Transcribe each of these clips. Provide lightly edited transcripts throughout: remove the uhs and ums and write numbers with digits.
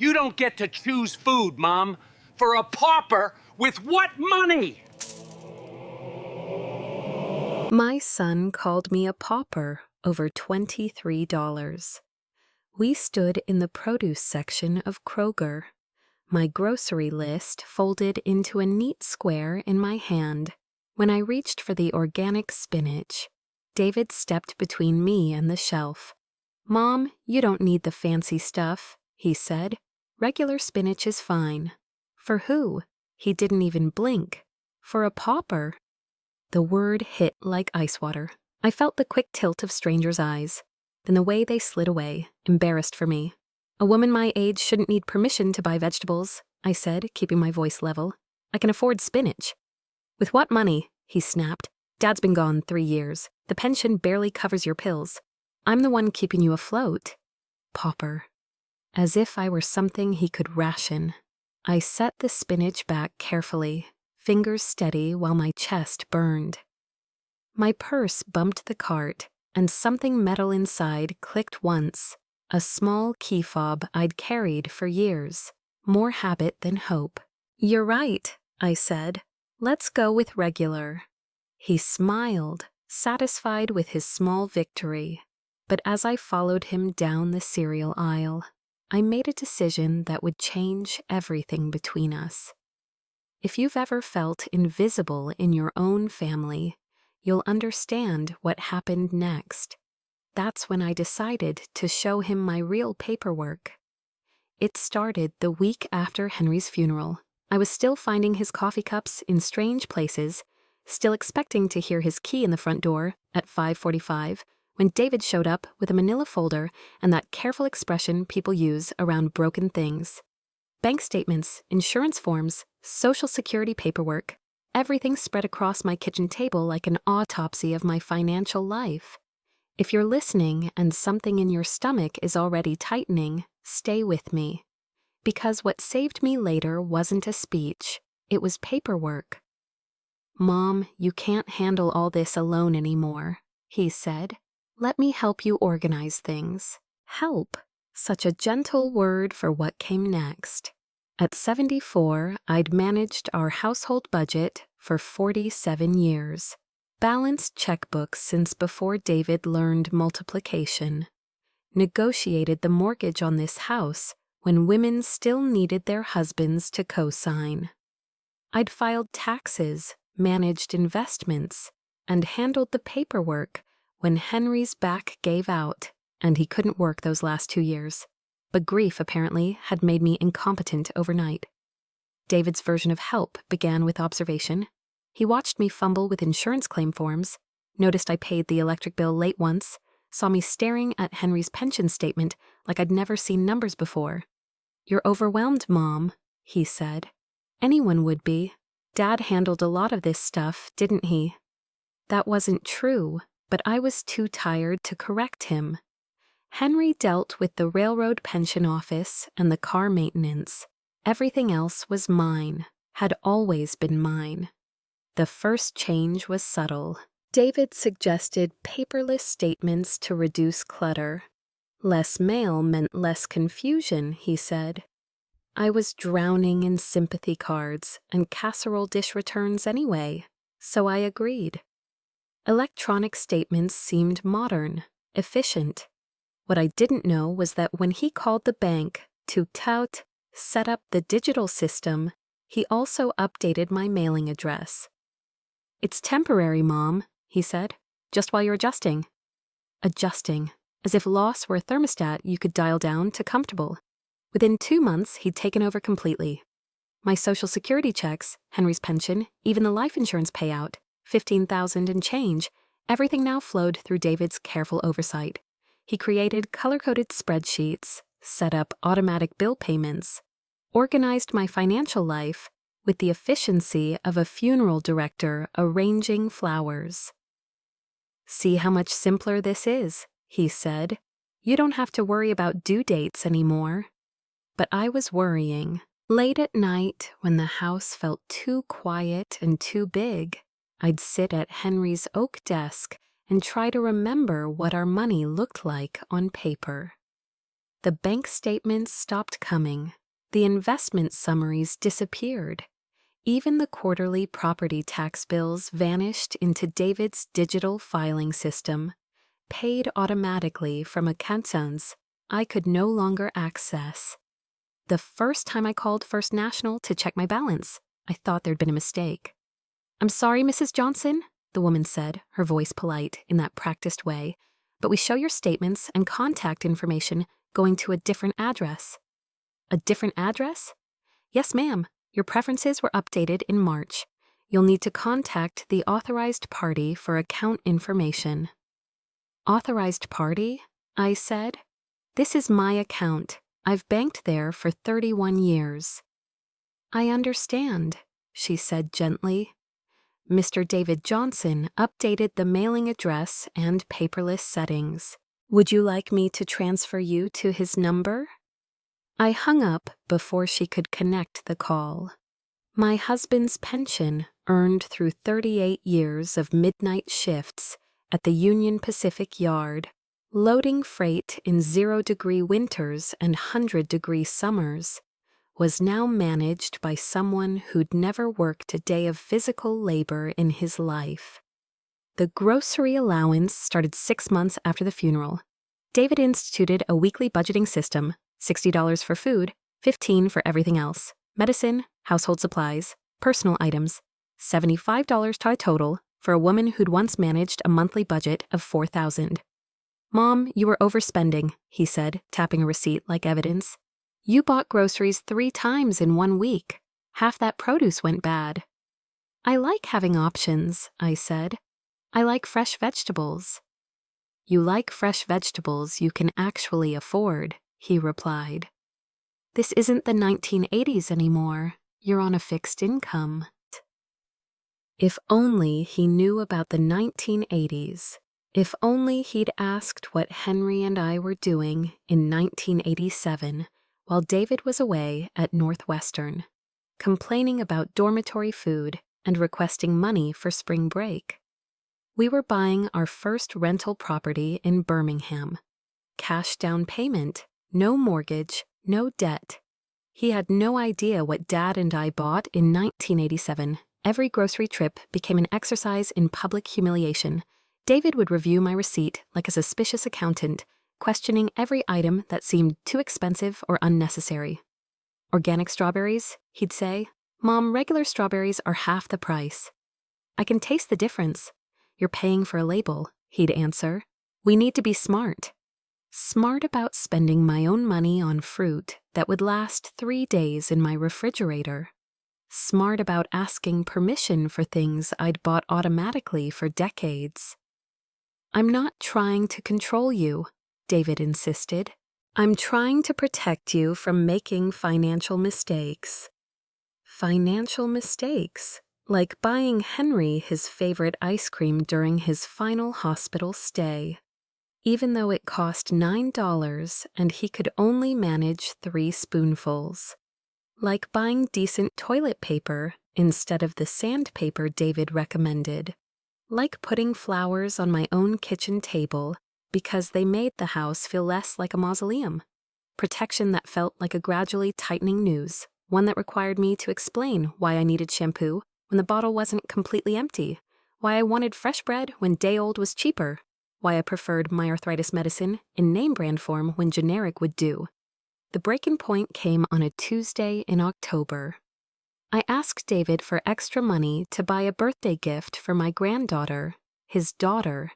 You don't get to choose food, Mom. For a pauper, with what money? My son called me a pauper over $23. We stood in the produce section of Kroger, my grocery list folded into a neat square in my hand. When I reached for the organic spinach, David stepped between me and the shelf. "Mom, you don't need the fancy stuff," he said. "Regular spinach is fine." "For who?" He didn't even blink. "For a pauper." The word hit like ice water. I felt the quick tilt of strangers' eyes, then the way they slid away, embarrassed for me. "A woman my age shouldn't need permission to buy vegetables," I said, keeping my voice level. "I can afford spinach." "With what money?" he snapped. "Dad's been gone 3 years. The pension barely covers your pills. I'm the one keeping you afloat." Pauper. As if I were something he could ration. I set the spinach back carefully, fingers steady while my chest burned. My purse bumped the cart, and something metal inside clicked once. A small key fob I'd carried for years. More habit than hope. "You're right," I said. "Let's go with regular." He smiled, satisfied with his small victory. But as I followed him down the cereal aisle, I made a decision that would change everything between us. If you've ever felt invisible in your own family, you'll understand what happened next. That's when I decided to show him my real paperwork. It started the week after Henry's funeral. I was still finding his coffee cups in strange places, still expecting to hear his key in the front door at 5:45, when David showed up with a manila folder and that careful expression people use around broken things. Bank statements, insurance forms, Social Security paperwork, everything spread across my kitchen table like an autopsy of my financial life. If you're listening and something in your stomach is already tightening, stay with me. Because what saved me later wasn't a speech, it was paperwork. "Mom, you can't handle all this alone anymore," he said. "Let me help you organize things." Help. Such a gentle word for what came next. At 74, I'd managed our household budget for 47 years. Balanced checkbooks since before David learned multiplication. Negotiated the mortgage on this house when women still needed their husbands to co-sign. I'd filed taxes, managed investments, and handled the paperwork when Henry's back gave out and he couldn't work those last 2 years. But grief, apparently, had made me incompetent overnight. David's version of help began with observation. He watched me fumble with insurance claim forms, noticed I paid the electric bill late once, saw me staring at Henry's pension statement like I'd never seen numbers before. "You're overwhelmed, Mom," he said. "Anyone would be. Dad handled a lot of this stuff, didn't he?" That wasn't true, but I was too tired to correct him. Henry dealt with the railroad pension office and the car maintenance. Everything else was mine, had always been mine. The first change was subtle. David suggested paperless statements to reduce clutter. Less mail meant less confusion, he said. I was drowning in sympathy cards and casserole dish returns anyway, so I agreed. Electronic statements seemed modern, efficient. What I didn't know was that when he called the bank to set up the digital system, he also updated my mailing address. "It's temporary, Mom," he said, "just while you're adjusting." Adjusting, as if loss were a thermostat you could dial down to comfortable. Within 2 months, he'd taken over completely. My Social Security checks, Henry's pension, even the life insurance payout, $15,000 and change, everything now flowed through David's careful oversight. He created color-coded spreadsheets, set up automatic bill payments, organized my financial life with the efficiency of a funeral director arranging flowers. "See how much simpler this is," he said. "You don't have to worry about due dates anymore." But I was worrying. Late at night, when the house felt too quiet and too big, I'd sit at Henry's oak desk and try to remember what our money looked like on paper. The bank statements stopped coming. The investment summaries disappeared. Even the quarterly property tax bills vanished into David's digital filing system, paid automatically from accounts I could no longer access. The first time I called First National to check my balance, I thought there'd been a mistake. "I'm sorry, Mrs. Johnson," the woman said, her voice polite in that practiced way, "but we show your statements and contact information going to a different address." "A different address?" "Yes, ma'am. Your preferences were updated in March. You'll need to contact the authorized party for account information." "Authorized party?" I said. "This is my account. I've banked there for 31 years. "I understand," she said gently. Mr. David Johnson updated the mailing address and paperless settings. "Would you like me to transfer you to his number?" I hung up before she could connect the call. My husband's pension, earned through 38 years of midnight shifts at the Union Pacific Yard, loading freight in 0-degree winters and 100-degree summers, was now managed by someone who'd never worked a day of physical labor in his life. The grocery allowance started 6 months after the funeral. David instituted a weekly budgeting system, $60 for food, $15 for everything else, medicine, household supplies, personal items, $75 total for a woman who'd once managed a monthly budget of $4,000. "Mom, you were overspending," he said, tapping a receipt like evidence. "You bought groceries 3 times in 1 week. Half that produce went bad." "I like having options," I said. "I like fresh vegetables." "You like fresh vegetables you can actually afford," he replied. "This isn't the 1980s anymore. You're on a fixed income." If only he knew about the 1980s. If only he'd asked what Henry and I were doing in 1987 while David was away at Northwestern, complaining about dormitory food and requesting money for spring break. We were buying our first rental property in Birmingham. Cash down payment, no mortgage, no debt. He had no idea what Dad and I bought in 1987. Every grocery trip became an exercise in public humiliation. David would review my receipt like a suspicious accountant, questioning every item that seemed too expensive or unnecessary. "Organic strawberries?" he'd say. "Mom, regular strawberries are half the price." "I can taste the difference." "You're paying for a label," he'd answer. "We need to be smart." Smart about spending my own money on fruit that would last 3 days in my refrigerator. Smart about asking permission for things I'd bought automatically for decades. "I'm not trying to control you," David insisted. "I'm trying to protect you from making financial mistakes." Financial mistakes, like buying Henry his favorite ice cream during his final hospital stay, even though it cost $9 and he could only manage 3 spoonfuls. Like buying decent toilet paper instead of the sandpaper David recommended. Like putting flowers on my own kitchen table because they made the house feel less like a mausoleum. Protection that felt like a gradually tightening noose, one that required me to explain why I needed shampoo when the bottle wasn't completely empty, why I wanted fresh bread when day-old was cheaper, why I preferred my arthritis medicine in name brand form when generic would do. The breaking point came on a Tuesday in October. I asked David for extra money to buy a birthday gift for my granddaughter, his daughter,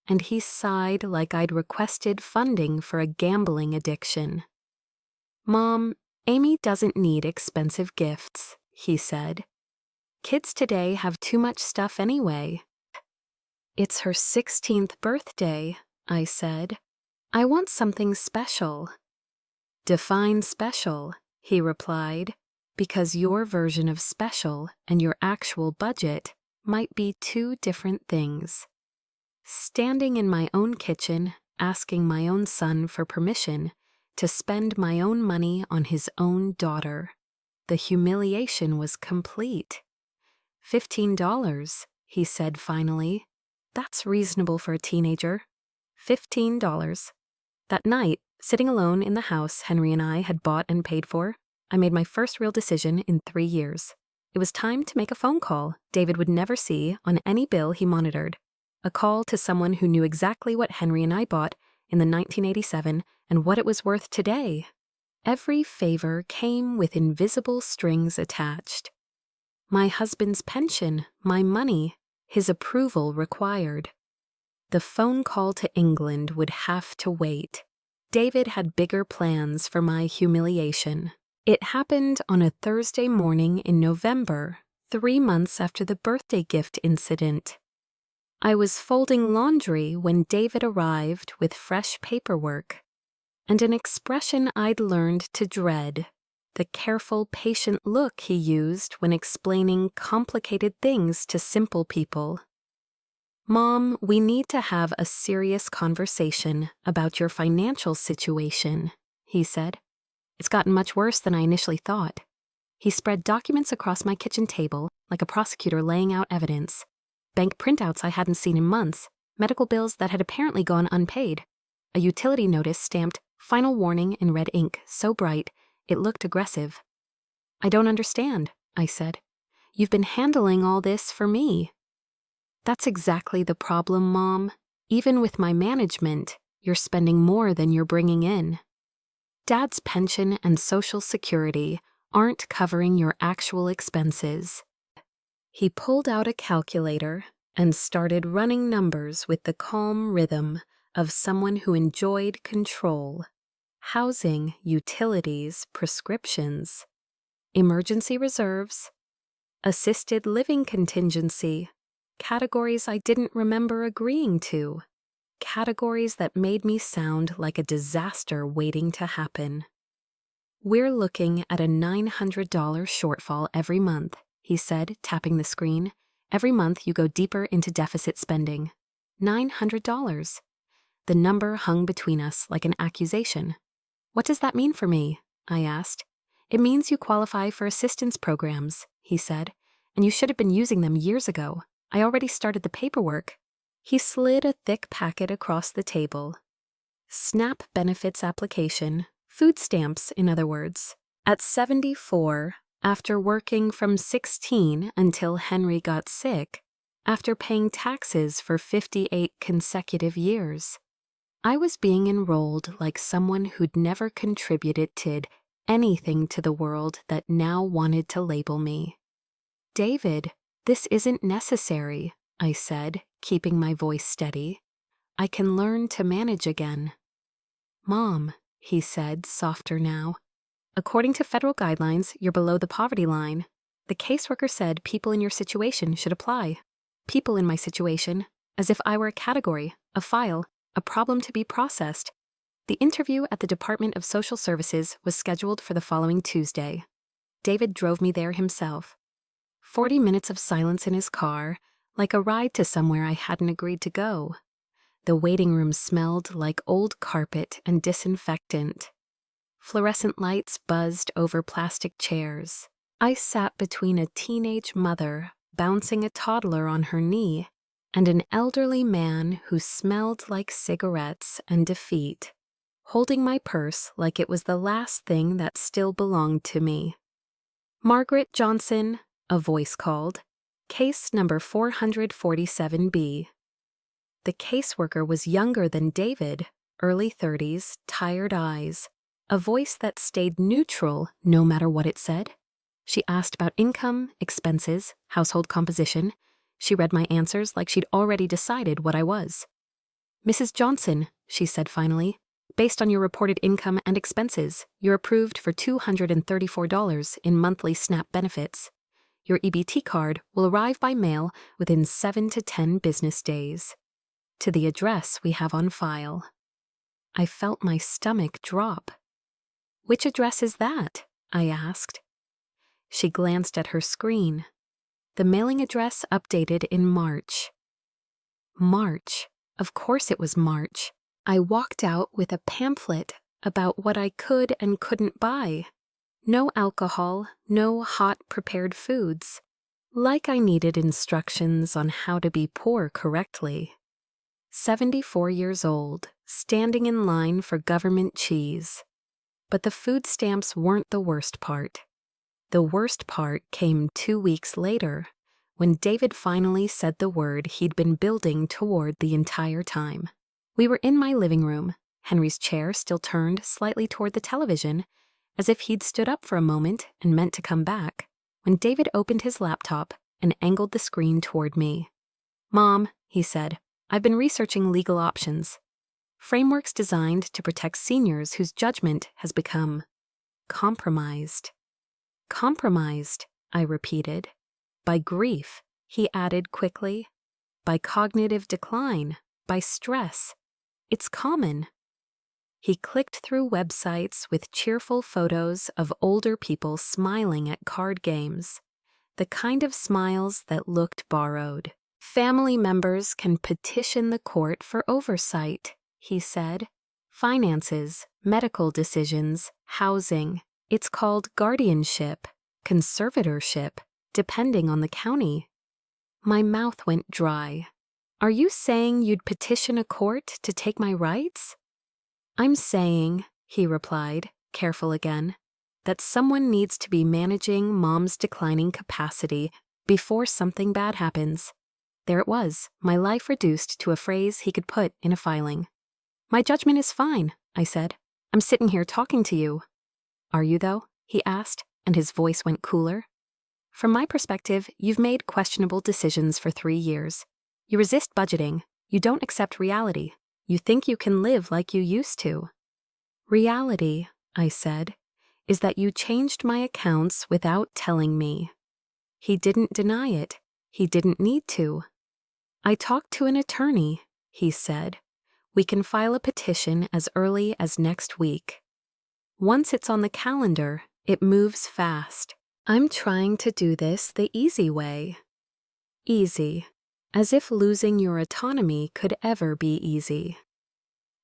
and he sighed like I'd requested funding for a gambling addiction. "Mom, Amy doesn't need expensive gifts," he said. "Kids today have too much stuff anyway." "It's her 16th birthday," I said. "I want something special." "Define special," he replied, "because your version of special and your actual budget might be 2 different things." Standing in my own kitchen, asking my own son for permission to spend my own money on his own daughter. The humiliation was complete. $15, he said finally. "That's reasonable for a teenager." $15. That night, Sitting alone in the house Henry and I had bought and paid for, I made my first real decision in 3 years. It was time to make a phone call David would never see on any bill he monitored. A call to someone who knew exactly what Henry and I bought in the 1987 and what it was worth today. Every favor came with invisible strings attached. My husband's pension, my money, his approval required. The phone call to England would have to wait. David had bigger plans for my humiliation. It happened on a Thursday morning in November, 3 months after the birthday gift incident. I was folding laundry when David arrived with fresh paperwork and an expression I'd learned to dread, the careful, patient look he used when explaining complicated things to simple people. "Mom, we need to have a serious conversation about your financial situation," he said. "It's gotten much worse than I initially thought." He spread documents across my kitchen table like a prosecutor laying out evidence. Bank printouts I hadn't seen in months, medical bills that had apparently gone unpaid, a utility notice stamped "Final Warning" in red ink, so bright it looked aggressive. "I don't understand," I said. "You've been handling all this for me." "That's exactly the problem, Mom. Even with my management, you're spending more than you're bringing in. Dad's pension and Social Security aren't covering your actual expenses." He pulled out a calculator and started running numbers with the calm rhythm of someone who enjoyed control. Housing, utilities, prescriptions, emergency reserves, assisted living contingency, categories I didn't remember agreeing to, categories that made me sound like a disaster waiting to happen. "We're looking at a $900 shortfall every month," he said, tapping the screen. "Every month you go deeper into deficit spending. $900. The number hung between us like an accusation. "What does that mean for me?" I asked. "It means you qualify for assistance programs," he said, "and you should have been using them years ago. I already started the paperwork." He slid a thick packet across the table. "SNAP benefits application, food stamps, in other words. At 74, after working from 16 until Henry got sick, after paying taxes for 58 consecutive years. I was being enrolled like someone who'd never contributed anything to the world that now wanted to label me. "David, this isn't necessary," I said, keeping my voice steady. "I can learn to manage again." "Mom," he said, softer now, "according to federal guidelines, you're below the poverty line. The caseworker said people in your situation should apply. People in my situation, as if I were a category, a file, a problem to be processed. The interview at the Department of Social Services was scheduled for the following Tuesday. David drove me there himself. 40 minutes of silence in his car, like a ride to somewhere I hadn't agreed to go. The waiting room smelled like old carpet and disinfectant. Fluorescent lights buzzed over plastic chairs. I sat between a teenage mother bouncing a toddler on her knee and an elderly man who smelled like cigarettes and defeat, holding my purse like it was the last thing that still belonged to me. "Margaret Johnson," a voice called. "Case number 447B. The caseworker was younger than David, early 30s, tired eyes, a voice that stayed neutral no matter what it said. She asked about income, expenses, household composition. She read my answers like she'd already decided what I was. "Mrs. Johnson," she said finally, "based on your reported income and expenses, you're approved for $234 in monthly SNAP benefits. Your EBT card will arrive by mail within 7 to 10 business days. To the address we have on file." I felt my stomach drop. "Which address is that?" I asked. She glanced at her screen. The mailing address updated in March. March. Of course it was March. I walked out with a pamphlet about what I could and couldn't buy. No alcohol, no hot prepared foods. Like I needed instructions on how to be poor correctly. 74 years old, standing in line for government cheese. But the food stamps weren't the worst part. The worst part came 2 weeks later, when David finally said the word he'd been building toward the entire time. We were in my living room, Henry's chair still turned slightly toward the television, as if he'd stood up for a moment and meant to come back, when David opened his laptop and angled the screen toward me. "Mom," he said, "I've been researching legal options. Frameworks designed to protect seniors whose judgment has become compromised." "Compromised," I repeated. "By grief," he added quickly. "By cognitive decline, by stress. It's common." He clicked through websites with cheerful photos of older people smiling at card games, the kind of smiles that looked borrowed. "Family members can petition the court for oversight," he said. "Finances, medical decisions, housing. It's called guardianship, conservatorship, depending on the county." My mouth went dry. "Are you saying you'd petition a court to take my rights?" "I'm saying," he replied, careful again, "that someone needs to be managing Mom's declining capacity before something bad happens." There it was, my life reduced to a phrase he could put in a filing. "My judgment is fine," I said. "I'm sitting here talking to you." "Are you, though?" he asked, and his voice went cooler. "From my perspective, you've made questionable decisions for 3 years. You resist budgeting. You don't accept reality. You think you can live like you used to." "Reality," I said, "is that you changed my accounts without telling me." He didn't deny it. He didn't need to. "I talked to an attorney," he said. "We can file a petition as early as next week. Once it's on the calendar, it moves fast. I'm trying to do this the easy way." Easy. As if losing your autonomy could ever be easy.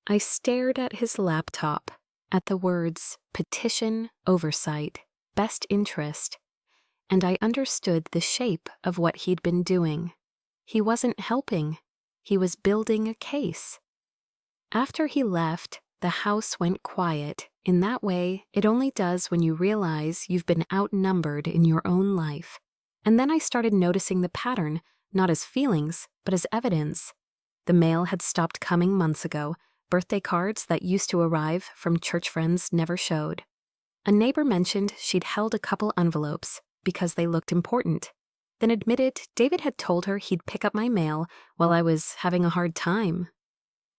I stared at his laptop, at the words petition, oversight, best interest, and I understood the shape of what he'd been doing. He wasn't helping. He was building a case. After he left, the house went quiet. In that way, it only does when you realize you've been outnumbered in your own life. And then I started noticing the pattern, not as feelings, but as evidence. The mail had stopped coming months ago. Birthday cards that used to arrive from church friends never showed. A neighbor mentioned she'd held a couple envelopes because they looked important, then admitted David had told her he'd pick up my mail while I was having a hard time.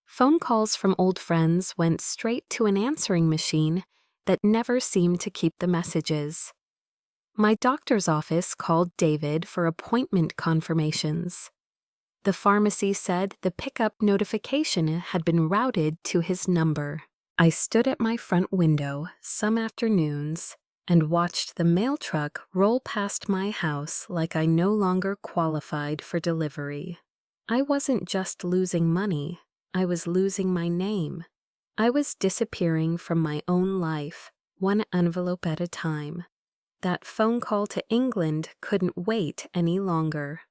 Phone calls from old friends went straight to an answering machine that never seemed to keep the messages. My doctor's office called David for appointment confirmations. The pharmacy said the pickup notification had been routed to his number. I stood at my front window some afternoons and watched the mail truck roll past my house like I no longer qualified for delivery. I wasn't just losing money, I was losing my name. I was disappearing from my own life, one envelope at a time. That phone call to England couldn't wait any longer.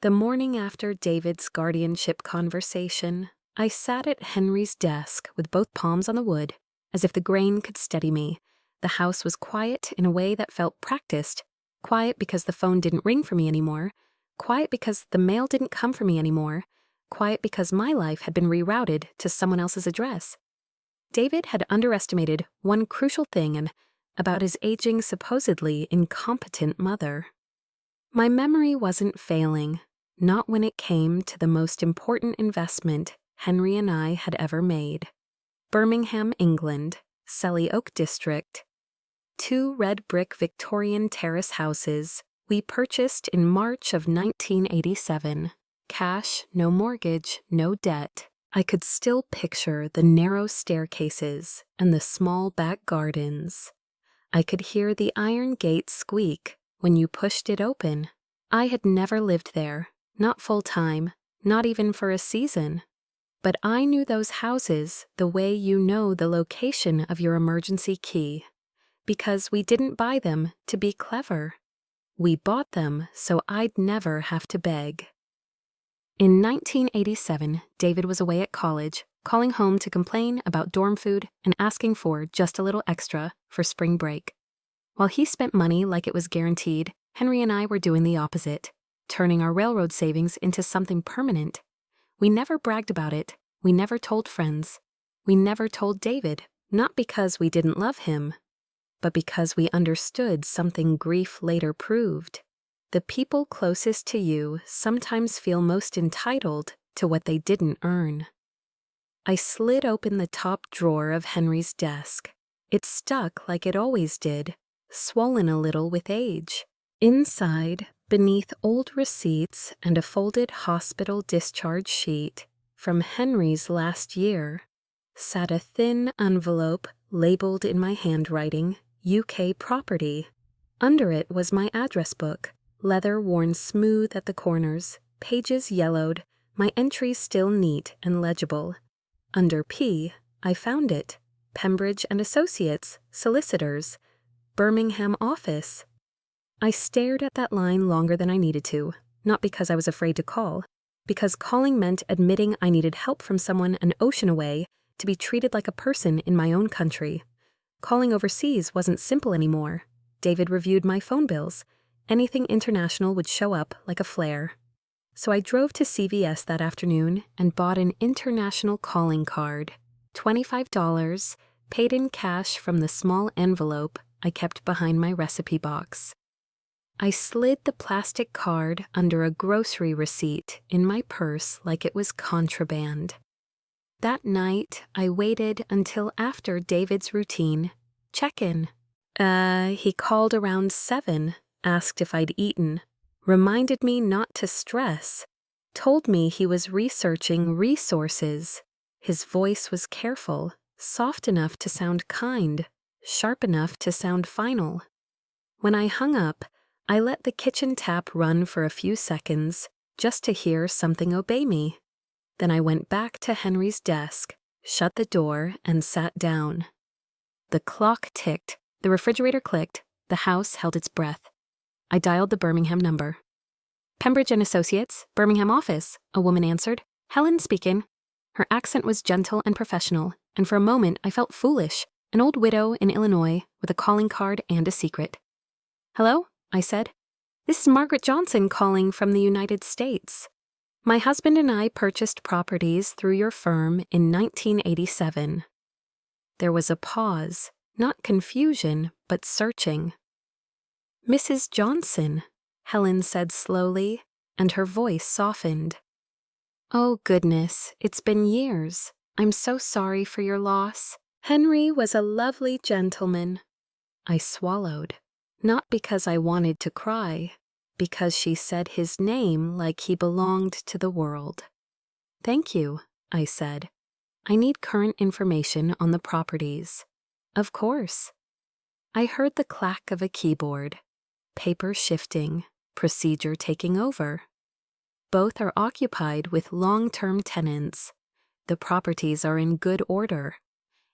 The morning after David's guardianship conversation, I sat at Henry's desk with both palms on the wood, as if the grain could steady me. The house was quiet in a way that felt practiced. Quiet because the phone didn't ring for me anymore. Quiet because the mail didn't come for me anymore. Quiet because my life had been rerouted to someone else's address. David had underestimated one crucial thing about his aging, supposedly incompetent mother. My memory wasn't failing, not when it came to the most important investment Henry and I had ever made. Birmingham, England, Selly Oak District. 2 red brick Victorian terrace houses we purchased in March of 1987. Cash, no mortgage, no debt. I could still picture the narrow staircases and the small back gardens. I could hear the iron gate squeak when you pushed it open. I had never lived there, not full-time, not even for a season. But I knew those houses the way you know the location of your emergency key, because we didn't buy them to be clever. We bought them so I'd never have to beg. In 1987, David was away at college, calling home to complain about dorm food and asking for just a little extra for spring break. While he spent money like it was guaranteed, Henry and I were doing the opposite, turning our railroad savings into something permanent. We never bragged about it. We never told friends. We never told David, not because we didn't love him, but because we understood something grief later proved. The people closest to you sometimes feel most entitled to what they didn't earn. I slid open the top drawer of Henry's desk. It stuck like it always did, swollen a little with age. Inside, beneath old receipts and a folded hospital discharge sheet from Henry's last year, sat a thin envelope labeled in my handwriting, UK Property. Under it was my address book, leather worn smooth at the corners, pages yellowed, my entries still neat and legible. Under P, I found it, Pembridge and Associates, Solicitors, Birmingham office. I stared at that line longer than I needed to, not because I was afraid to call, because calling meant admitting I needed help from someone an ocean away to be treated like a person in my own country. Calling overseas wasn't simple anymore. David reviewed my phone bills. Anything international would show up like a flare. So I drove to CVS that afternoon and bought an international calling card, $25, paid in cash from the small envelope I kept behind my recipe box. I slid the plastic card under a grocery receipt in my purse like it was contraband. That night, I waited until after David's routine check-in. He called around 7, asked if I'd eaten, reminded me not to stress, told me he was researching resources. His voice was careful, soft enough to sound kind, sharp enough to sound final. When I hung up, I let the kitchen tap run for a few seconds just to hear something obey me. Then I went back to Henry's desk, shut the door, and sat down. The clock ticked, the refrigerator clicked, the house held its breath. I dialed the Birmingham number. Pembridge and Associates, Birmingham office, a woman answered. Helen speaking. Her accent was gentle and professional, and for a moment I felt foolish, an old widow in Illinois with a calling card and a secret. Hello, I said. This is Margaret Johnson calling from the United States. My husband and I purchased properties through your firm in 1987. There was a pause, not confusion, but searching. Mrs. Johnson, Helen said slowly, and her voice softened. Oh, goodness, it's been years. I'm so sorry for your loss. Henry was a lovely gentleman. I swallowed, not because I wanted to cry, because she said his name like he belonged to the world. Thank you, I said. I need current information on the properties. Of course. I heard the clack of a keyboard, paper shifting, procedure taking over. Both are occupied with long-term tenants. The properties are in good order,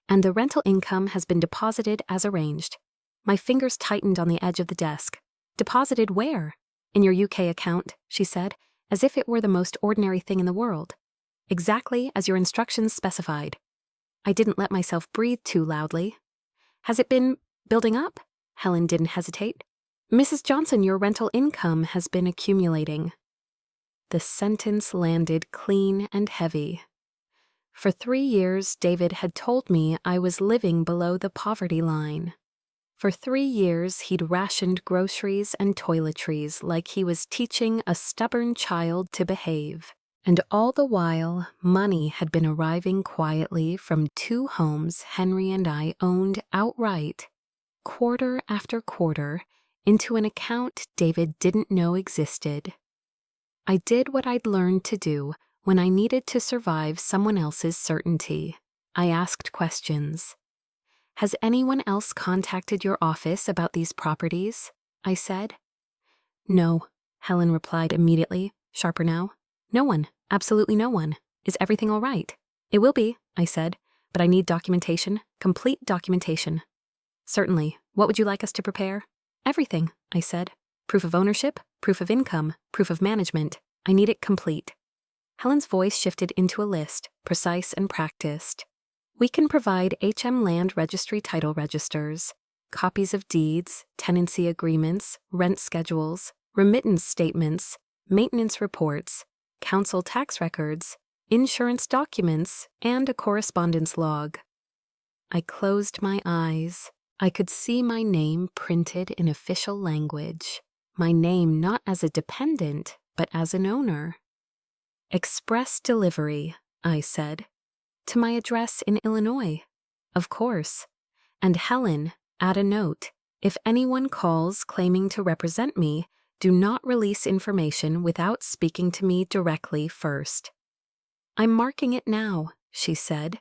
and the rental income has been deposited as arranged. My fingers tightened on the edge of the desk. Deposited where? In your UK account, she said, as if it were the most ordinary thing in the world. Exactly as your instructions specified. I didn't let myself breathe too loudly. Has it been building up? Helen didn't hesitate. Mrs. Johnson, your rental income has been accumulating. The sentence landed clean and heavy. For 3 years, David had told me I was living below the poverty line. For 3 years, he'd rationed groceries and toiletries like he was teaching a stubborn child to behave. And all the while, money had been arriving quietly from 2 homes Henry and I owned outright, quarter after quarter, into an account David didn't know existed. I did what I'd learned to do when I needed to survive someone else's certainty. I asked questions. Has anyone else contacted your office about these properties? I said. No, Helen replied immediately, sharper now. No one, absolutely no one. Is everything all right? It will be, I said, but I need documentation, complete documentation. Certainly. What would you like us to prepare? Everything, I said. Proof of ownership, proof of income, proof of management. I need it complete. Helen's voice shifted into a list, precise and practiced. We can provide HM land registry title registers, copies of deeds, tenancy agreements, rent schedules, remittance statements, maintenance reports, council tax records, insurance documents, and a correspondence log. I closed my eyes. I could see my name printed in official language. My name not as a dependent, but as an owner. Express delivery, I said. To my address in Illinois. Of course. And Helen, add a note. If anyone calls claiming to represent me, do not release information without speaking to me directly first. I'm marking it now, she said,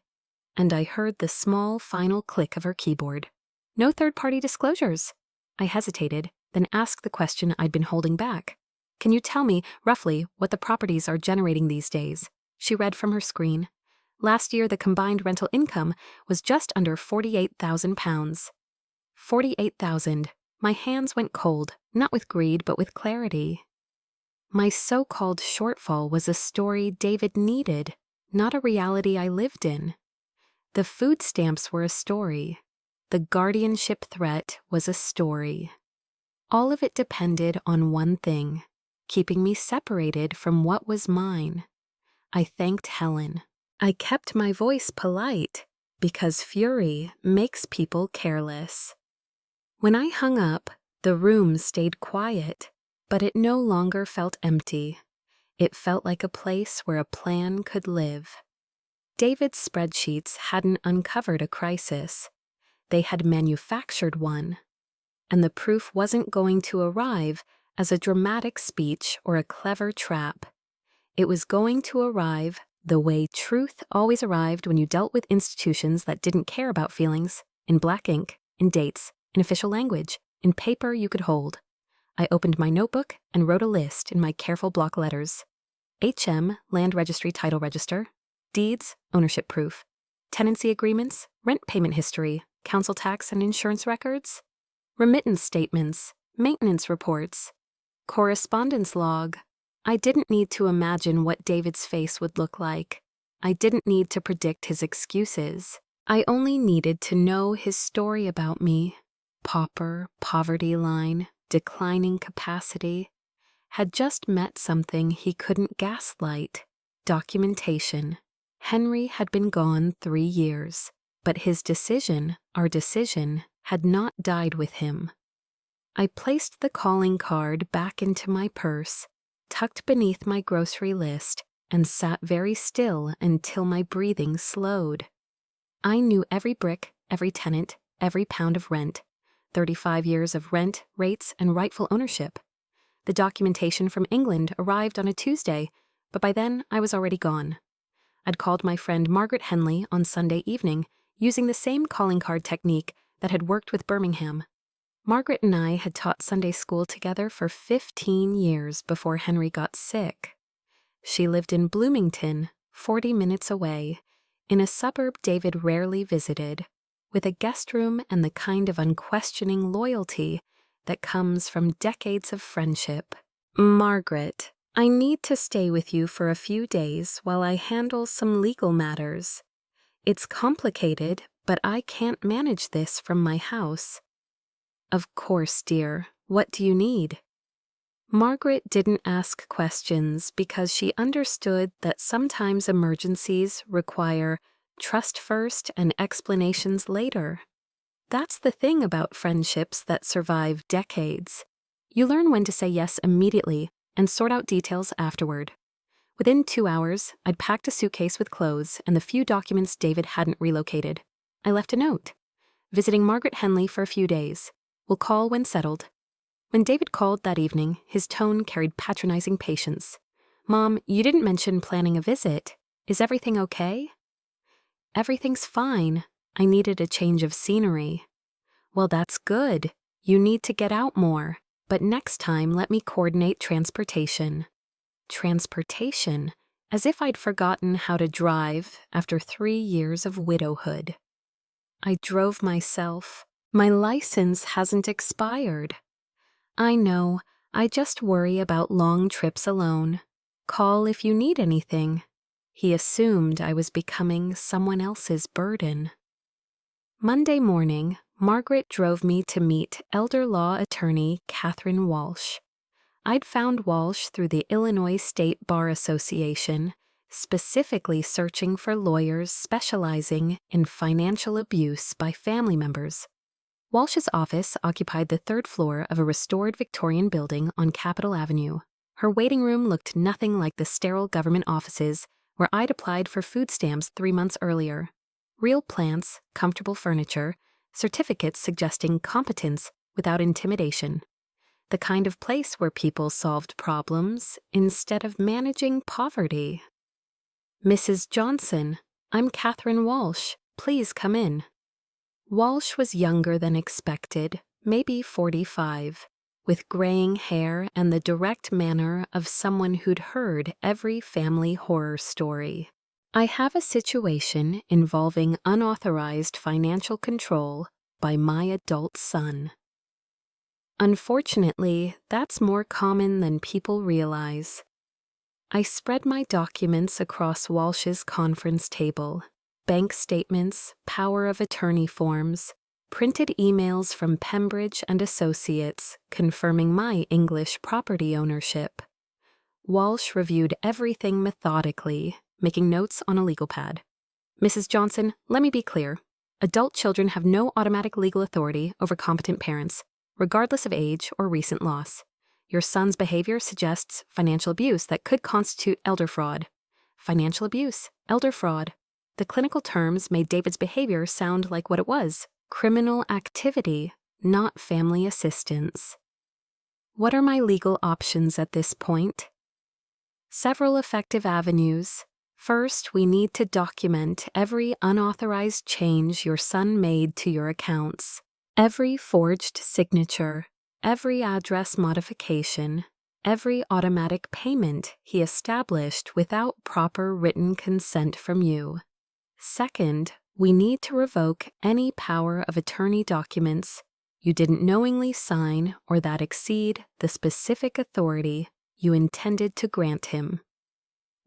and I heard the small final click of her keyboard. No third-party disclosures. I hesitated, then asked the question I'd been holding back. Can you tell me, roughly, what the properties are generating these days? She read from her screen. Last year, the combined rental income was just under £48,000. 48,000. My hands went cold, not with greed, but with clarity. My so-called shortfall was a story David needed, not a reality I lived in. The food stamps were a story. The guardianship threat was a story. All of it depended on one thing, keeping me separated from what was mine. I thanked Helen. I kept my voice polite, because fury makes people careless. When I hung up, the room stayed quiet, but it no longer felt empty. It felt like a place where a plan could live. David's spreadsheets hadn't uncovered a crisis. They had manufactured one. And the proof wasn't going to arrive as a dramatic speech or a clever trap. It was going to arrive the way truth always arrived when you dealt with institutions that didn't care about feelings, in black ink, in dates, in official language, in paper you could hold. I opened my notebook and wrote a list in my careful block letters. HM, Land Registry Title Register. Deeds, ownership proof. Tenancy agreements, rent payment history, council tax and insurance records. Remittance statements, maintenance reports. Correspondence log. I didn't need to imagine what David's face would look like. I didn't need to predict his excuses. I only needed to know his story about me. Pauper, poverty line, declining capacity. Had just met something he couldn't gaslight. Documentation. Henry had been gone 3 years, but his decision, our decision, had not died with him. I placed the calling card back into my purse, tucked beneath my grocery list, and sat very still until my breathing slowed. I knew every brick, every tenant, every pound of rent, 35 years of rent, rates, and rightful ownership. The documentation from England arrived on a Tuesday, but by then I was already gone. I'd called my friend Margaret Henley on Sunday evening, using the same calling card technique that had worked with Birmingham. Margaret and I had taught Sunday school together for 15 years before Henry got sick. She lived in Bloomington, 40 minutes away, in a suburb David rarely visited, with a guest room and the kind of unquestioning loyalty that comes from decades of friendship. Margaret, I need to stay with you for a few days while I handle some legal matters. It's complicated, but I can't manage this from my house. Of course, dear. What do you need? Margaret didn't ask questions because she understood that sometimes emergencies require trust first and explanations later. That's the thing about friendships that survive decades. You learn when to say yes immediately and sort out details afterward. Within 2 hours, I'd packed a suitcase with clothes and the few documents David hadn't relocated. I left a note. Visiting Margaret Henley for a few days. Will call when settled. When David called that evening, his tone carried patronizing patience. Mom, you didn't mention planning a visit. Is everything okay? Everything's fine. I needed a change of scenery. Well, that's good. You need to get out more. But next time, let me coordinate transportation. Transportation? As if I'd forgotten how to drive after 3 years of widowhood. I drove myself. My license hasn't expired. I know, I just worry about long trips alone. Call if you need anything. He assumed I was becoming someone else's burden. Monday morning, Margaret drove me to meet elder law attorney Catherine Walsh. I'd found Walsh through the Illinois State Bar Association, specifically searching for lawyers specializing in financial abuse by family members. Walsh's office occupied the third floor of a restored Victorian building on Capitol Avenue. Her waiting room looked nothing like the sterile government offices where I'd applied for food stamps 3 months earlier. Real plants, comfortable furniture, certificates suggesting competence without intimidation. The kind of place where people solved problems instead of managing poverty. Mrs. Johnson, I'm Catherine Walsh. Please come in. Walsh was younger than expected, maybe 45, with graying hair and the direct manner of someone who'd heard every family horror story. I have a situation involving unauthorized financial control by my adult son. Unfortunately, that's more common than people realize. I spread my documents across Walsh's conference table. Bank statements, power of attorney forms, printed emails from Pembridge and Associates confirming my English property ownership. Walsh reviewed everything methodically, making notes on a legal pad. Mrs. Johnson, let me be clear. Adult children have no automatic legal authority over competent parents, regardless of age or recent loss. Your son's behavior suggests financial abuse that could constitute elder fraud. Financial abuse, elder fraud. The clinical terms made David's behavior sound like what it was, criminal activity, not family assistance. What are my legal options at this point? Several effective avenues. First, we need to document every unauthorized change your son made to your accounts, every forged signature, every address modification, every automatic payment he established without proper written consent from you. Second, we need to revoke any power of attorney documents you didn't knowingly sign or that exceed the specific authority you intended to grant him.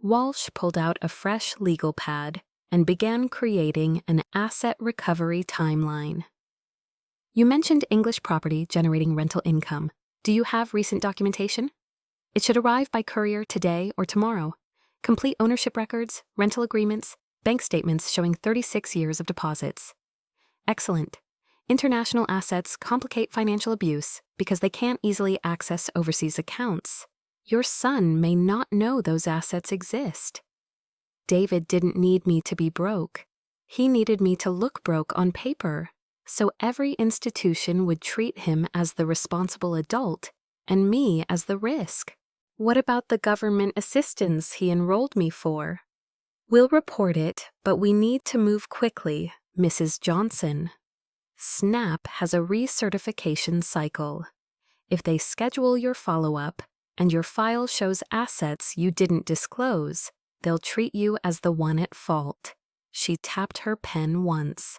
Walsh pulled out a fresh legal pad and began creating an asset recovery timeline. You mentioned English property generating rental income. Do you have recent documentation? It should arrive by courier today or tomorrow. Complete ownership records, rental agreements, bank statements showing 36 years of deposits. Excellent. International assets complicate financial abuse because they can't easily access overseas accounts. Your son may not know those assets exist. David didn't need me to be broke. He needed me to look broke on paper, so every institution would treat him as the responsible adult and me as the risk. What about the government assistance he enrolled me for? We'll report it, but we need to move quickly, Mrs. Johnson. SNAP has a recertification cycle. If they schedule your follow-up and your file shows assets you didn't disclose, they'll treat you as the one at fault. She tapped her pen once.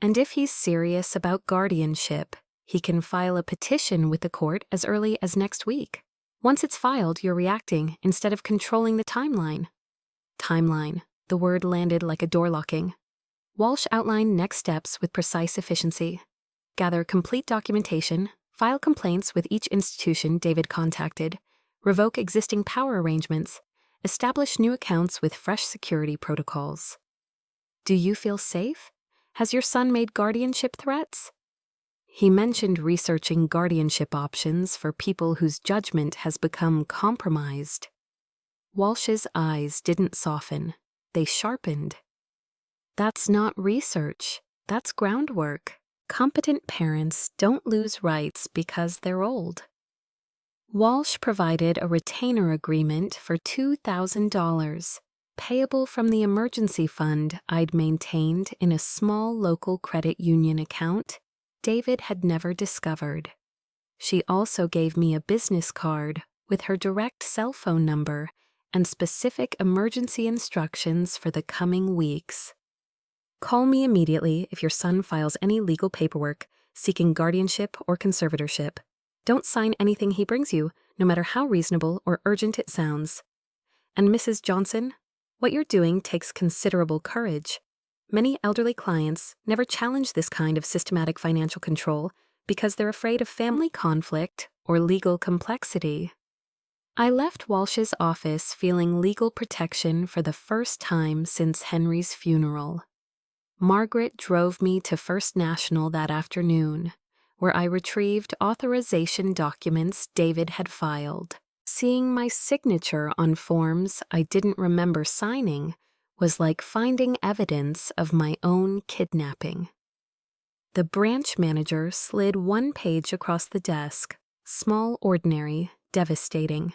And if he's serious about guardianship, he can file a petition with the court as early as next week. Once it's filed, you're reacting instead of controlling the timeline. Timeline. The word landed like a door locking. Walsh outlined next steps with precise efficiency. Gather complete documentation, file complaints with each institution David contacted, revoke existing power arrangements, establish new accounts with fresh security protocols. Do you feel safe? Has your son made guardianship threats? He mentioned researching guardianship options for people whose judgment has become compromised. Walsh's eyes didn't soften. They sharpened. That's not research. That's groundwork. Competent parents don't lose rights because they're old. Walsh provided a retainer agreement for $2,000, payable from the emergency fund I'd maintained in a small local credit union account David had never discovered. She also gave me a business card with her direct cell phone number and specific emergency instructions for the coming weeks. Call me immediately if your son files any legal paperwork seeking guardianship or conservatorship. Don't sign anything he brings you, no matter how reasonable or urgent it sounds. And Mrs. Johnson, what you're doing takes considerable courage. Many elderly clients never challenge this kind of systematic financial control because they're afraid of family conflict or legal complexity. I left Walsh's office feeling legal protection for the first time since Henry's funeral. Margaret drove me to First National that afternoon, where I retrieved authorization documents David had filed. Seeing my signature on forms I didn't remember signing was like finding evidence of my own kidnapping. The branch manager slid one page across the desk, small, ordinary, devastating.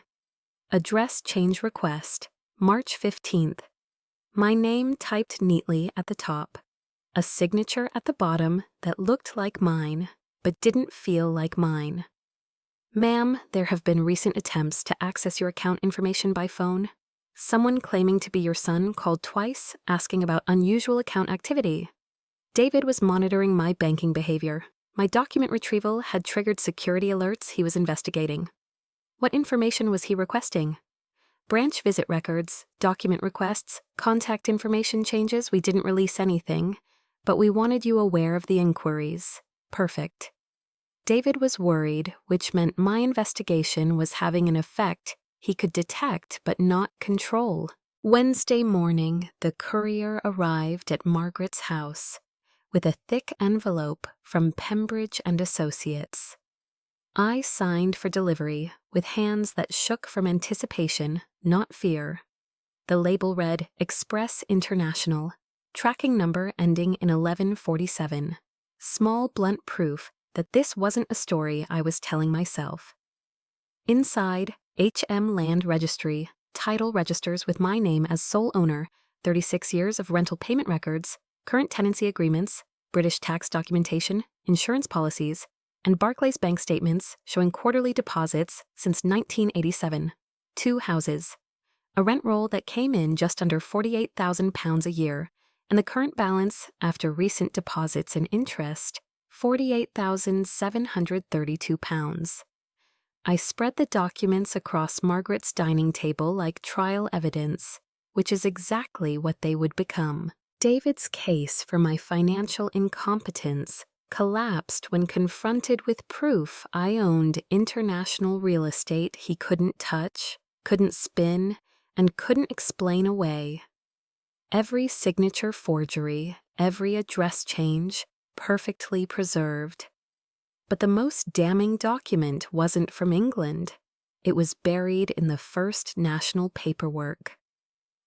Address change request, March 15th. My name typed neatly at the top. A signature at the bottom that looked like mine, but didn't feel like mine. Ma'am, there have been recent attempts to access your account information by phone. Someone claiming to be your son called twice, asking about unusual account activity. David was monitoring my banking behavior. My document retrieval had triggered security alerts he was investigating. What information was he requesting? Branch visit records, document requests, contact information changes. We didn't release anything, but we wanted you aware of the inquiries. Perfect. David was worried, which meant my investigation was having an effect he could detect but not control. Wednesday morning, the courier arrived at Margaret's house with a thick envelope from Pembridge and Associates. I signed for delivery with hands that shook from anticipation, not fear. The label read Express International, tracking number ending in 1147. Small, blunt proof that this wasn't a story I was telling myself. Inside, HM Land Registry, title registers with my name as sole owner, 36 years of rental payment records, current tenancy agreements, British tax documentation, insurance policies, and Barclays bank statements showing quarterly deposits since 1987. 2 houses. A rent roll that came in just under £48,000 a year, and the current balance after recent deposits and interest, £48,732. I spread the documents across Margaret's dining table like trial evidence, which is exactly what they would become. David's case for my financial incompetence collapsed when confronted with proof I owned international real estate he couldn't touch, couldn't spin, and couldn't explain away. Every signature forgery, every address change, perfectly preserved. But the most damning document wasn't from England. It was buried in the First National paperwork.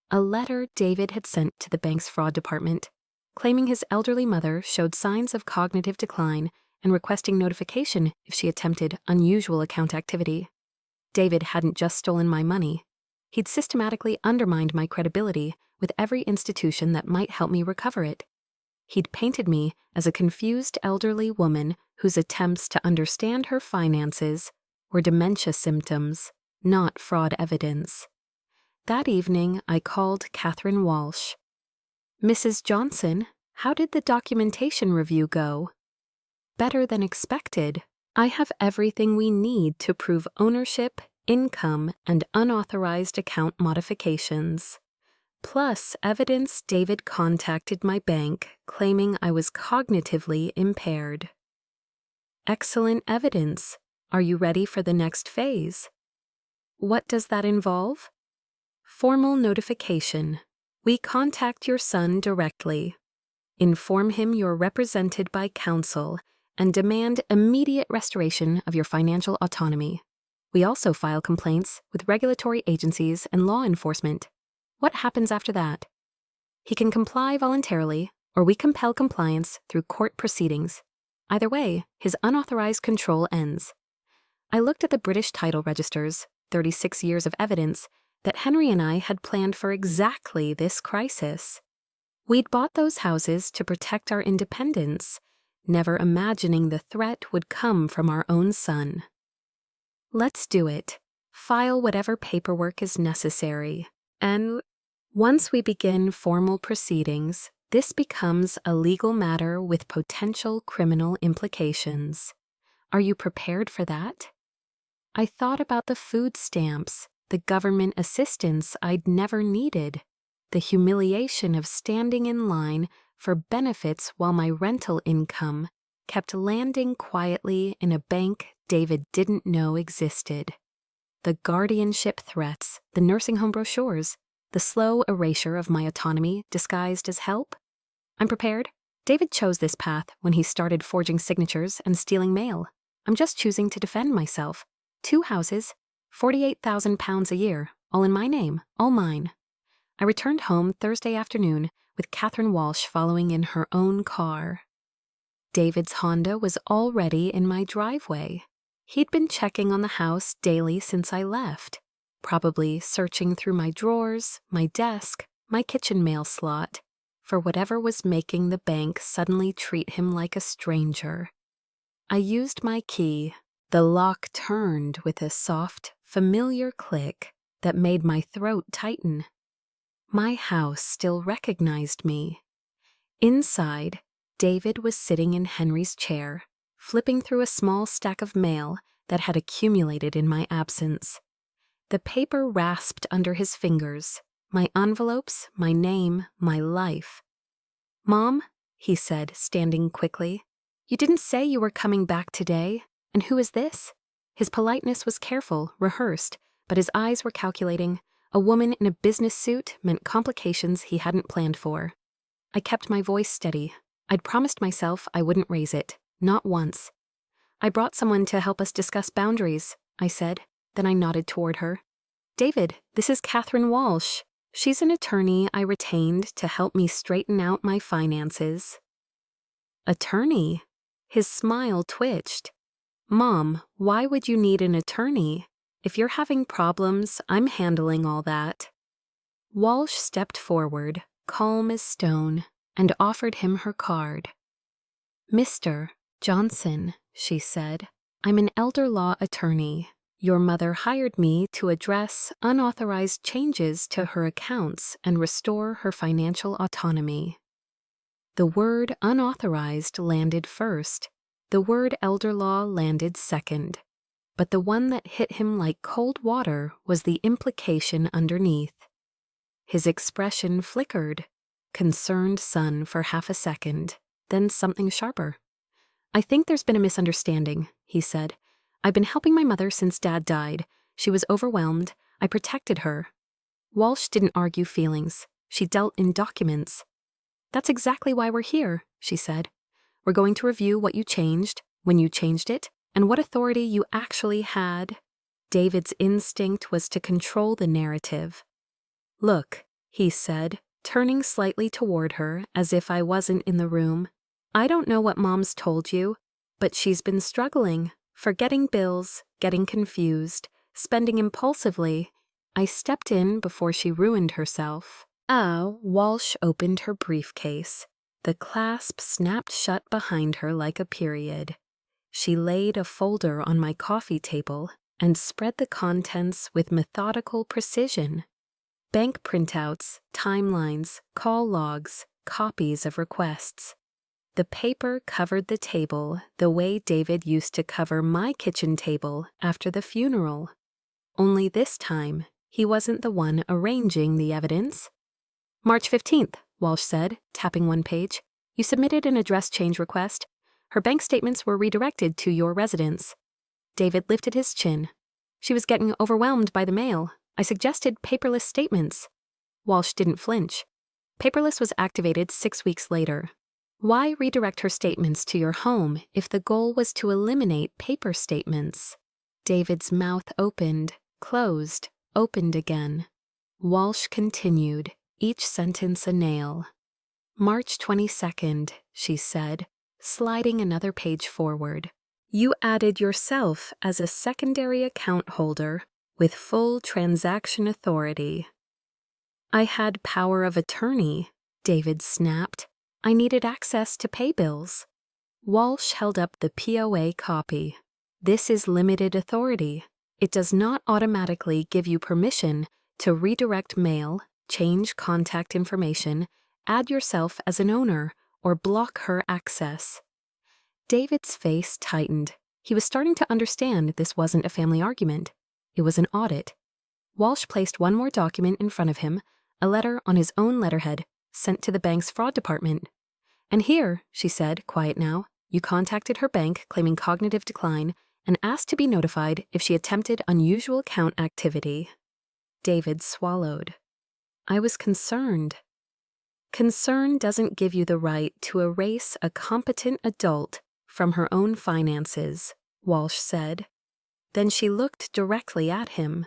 A letter David had sent to the bank's fraud department, claiming his elderly mother showed signs of cognitive decline and requesting notification if she attempted unusual account activity. David hadn't just stolen my money. He'd systematically undermined my credibility with every institution that might help me recover it. He'd painted me as a confused elderly woman whose attempts to understand her finances were dementia symptoms, not fraud evidence. That evening, I called Catherine Walsh. Mrs. Johnson, how did the documentation review go? Better than expected. I have everything we need to prove ownership, income, and unauthorized account modifications. Plus evidence David contacted my bank claiming I was cognitively impaired. Excellent evidence. Are you ready for the next phase? What does that involve? Formal notification. We contact your son directly. Inform him you're represented by counsel and demand immediate restoration of your financial autonomy. We also file complaints with regulatory agencies and law enforcement. What happens after that? He can comply voluntarily, or we compel compliance through court proceedings. Either way, his unauthorized control ends. I looked at the British title registers, 36 years of evidence, that Henry and I had planned for exactly this crisis. We'd bought those houses to protect our independence, never imagining the threat would come from our own son. Let's do it. File whatever paperwork is necessary. And once we begin formal proceedings, this becomes a legal matter with potential criminal implications. Are you prepared for that? I thought about the food stamps, the government assistance I'd never needed, the humiliation of standing in line for benefits while my rental income kept landing quietly in a bank David didn't know existed. The guardianship threats, the nursing home brochures, the slow erasure of my autonomy disguised as help. I'm prepared. David chose this path when he started forging signatures and stealing mail. I'm just choosing to defend myself. 2 houses, £48,000 a year, all in my name, all mine. I returned home Thursday afternoon with Catherine Walsh following in her own car. David's Honda was already in my driveway. He'd been checking on the house daily since I left, probably searching through my drawers, my desk, my kitchen mail slot, for whatever was making the bank suddenly treat him like a stranger. I used my key. The lock turned with a soft, familiar click that made my throat tighten. My house still recognized me. Inside, David was sitting in Henry's chair, flipping through a small stack of mail that had accumulated in my absence. The paper rasped under his fingers, my envelopes, my name, my life. "Mom," he said, standing quickly, "you didn't say you were coming back today. And who is this?" His politeness was careful, rehearsed, but his eyes were calculating. A woman in a business suit meant complications he hadn't planned for. I kept my voice steady. I'd promised myself I wouldn't raise it, not once. "I brought someone to help us discuss boundaries," I said. Then I nodded toward her. "David, this is Catherine Walsh. She's an attorney I retained to help me straighten out my finances." "Attorney?" His smile twitched. "Mom, why would you need an attorney? If you're having problems, I'm handling all that." Walsh stepped forward, calm as stone, and offered him her card. "Mr. Johnson," she said, "I'm an elder law attorney. Your mother hired me to address unauthorized changes to her accounts and restore her financial autonomy." The word unauthorized landed first. The word elder law landed second. But the one that hit him like cold water was the implication underneath. His expression flickered, concerned son for half a second, then something sharper. "I think there's been a misunderstanding," he said. "I've been helping my mother since Dad died. She was overwhelmed. I protected her." Walsh didn't argue feelings. She dealt in documents. "That's exactly why we're here," she said. "We're going to review what you changed, when you changed it, and what authority you actually had." David's instinct was to control the narrative. "Look," he said, turning slightly toward her as if I wasn't in the room. "I don't know what Mom's told you, but she's been struggling, forgetting bills, getting confused, spending impulsively. I stepped in before she ruined herself." Walsh opened her briefcase. The clasp snapped shut behind her like a period. She laid a folder on my coffee table and spread the contents with methodical precision. Bank printouts, timelines, call logs, copies of requests. The paper covered the table the way David used to cover my kitchen table after the funeral. Only this time, he wasn't the one arranging the evidence. "March 15th, Walsh said, tapping one page. "You submitted an address change request. Her bank statements were redirected to your residence." David lifted his chin. "She was getting overwhelmed by the mail. I suggested paperless statements." Walsh didn't flinch. "Paperless was activated 6 weeks later. Why redirect her statements to your home if the goal was to eliminate paper statements?" David's mouth opened, closed, opened again. Walsh continued, each sentence a nail. "March 22nd, she said, sliding another page forward. "You added yourself as a secondary account holder with full transaction authority." "I had power of attorney," David snapped. "I needed access to pay bills." Walsh held up the POA copy. "This is limited authority. It does not automatically give you permission to redirect mail, change contact information, add yourself as an owner, or block her access." David's face tightened. He was starting to understand this wasn't a family argument. It was an audit. Walsh placed one more document in front of him, a letter on his own letterhead, sent to the bank's fraud department. "And here," she said, quiet now, "you contacted her bank claiming cognitive decline and asked to be notified if she attempted unusual account activity." David swallowed. I was concerned. Concern doesn't give you the right to erase a competent adult from her own finances, Walsh said. Then she looked directly at him.